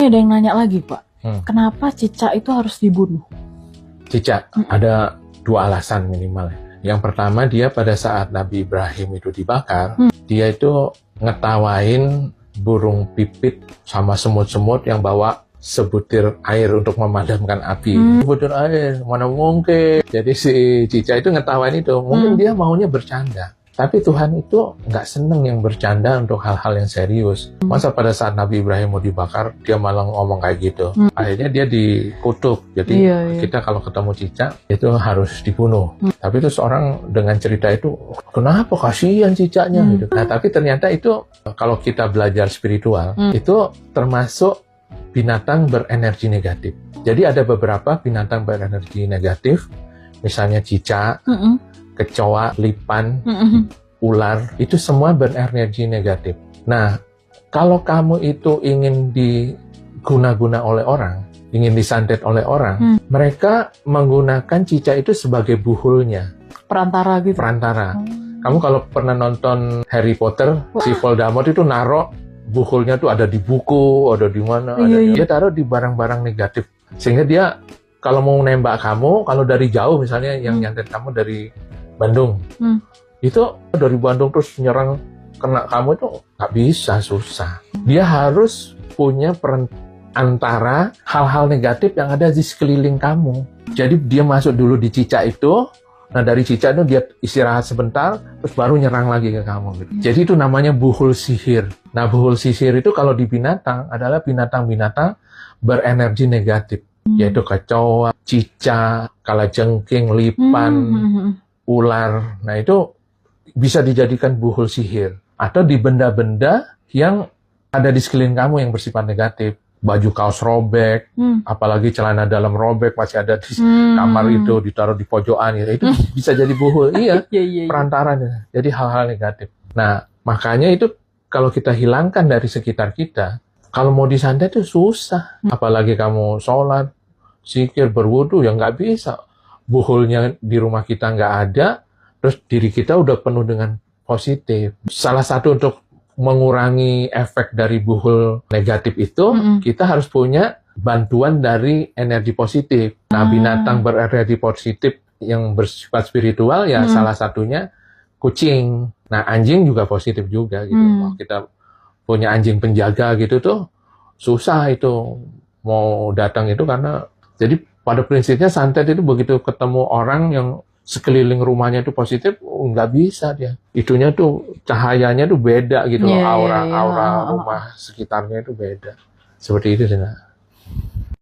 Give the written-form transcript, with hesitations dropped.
ada yang nanya lagi, Pak. Kenapa cicak itu harus dibunuh? Cicak ada dua alasan minimal. Yang pertama, dia pada saat Nabi Ibrahim itu dibakar, dia itu ngetawain burung pipit sama semut-semut yang bawa sebutir air untuk memadamkan api. Sebutir air, mana mungkin. Jadi si cicak itu ngetawain itu. Mungkin dia maunya bercanda. Tapi Tuhan itu nggak seneng yang bercanda untuk hal-hal yang serius. Masa pada saat Nabi Ibrahim mau dibakar, dia malah ngomong kayak gitu. Akhirnya dia dikutuk. Jadi kita kalau ketemu cicak, itu harus dibunuh. Tapi terus orang dengan cerita itu, kenapa kasihan cicaknya? Gitu. Nah, tapi ternyata itu, kalau kita belajar spiritual, itu termasuk binatang berenergi negatif. Jadi ada beberapa binatang berenergi negatif, misalnya cicak, kecoa, lipan, ular, itu semua berenergi negatif. Nah, kalau kamu itu ingin diguna-guna oleh orang, ingin disantet oleh orang, mereka menggunakan cicak itu sebagai buhulnya. Perantara gitu? Perantara. Kamu kalau pernah nonton Harry Potter, si Voldemort itu naruh buhulnya tuh ada di buku, ada di mana, dia taruh di barang-barang negatif. Sehingga dia, kalau mau nembak kamu, kalau dari jauh misalnya yang nyantet kamu dari Bandung, itu dari Bandung terus nyerang kena kamu itu nggak bisa, susah. Dia harus punya antara hal-hal negatif yang ada di sekeliling kamu. Jadi dia masuk dulu di cicak itu, nah dari cicak itu dia istirahat sebentar, terus baru nyerang lagi ke kamu. Gitu. Jadi itu namanya buhul sihir. Nah buhul sihir itu kalau di binatang adalah binatang-binatang berenergi negatif, yaitu kecoa, cicak, kalajengking, lipan, ular. Nah itu bisa dijadikan buhul sihir. Atau di benda-benda yang ada di sekeliling kamu yang bersifat negatif. Baju kaos robek, apalagi celana dalam robek masih ada di kamar itu, ditaruh di pojokan. Itu bisa jadi buhul. Iya, perantaranya. Jadi hal-hal negatif. Nah makanya itu kalau kita hilangkan dari sekitar kita, kalau mau disantet itu susah. Apalagi kamu sholat, zikir, berwudu, ya nggak bisa. Buhulnya di rumah kita nggak ada, terus diri kita udah penuh dengan positif. Salah satu untuk mengurangi efek dari buhul negatif itu, kita harus punya bantuan dari energi positif. Nah, binatang berenergi positif yang bersifat spiritual, ya salah satunya kucing. Nah, anjing juga positif juga gitu. Kita punya anjing penjaga gitu tuh, susah itu mau datang itu karena, jadi pada prinsipnya santet itu begitu ketemu orang yang sekeliling rumahnya itu positif, nggak bisa dia. Itunya tuh cahayanya tuh beda gitu, aura rumah sekitarnya itu beda. Seperti itu sih.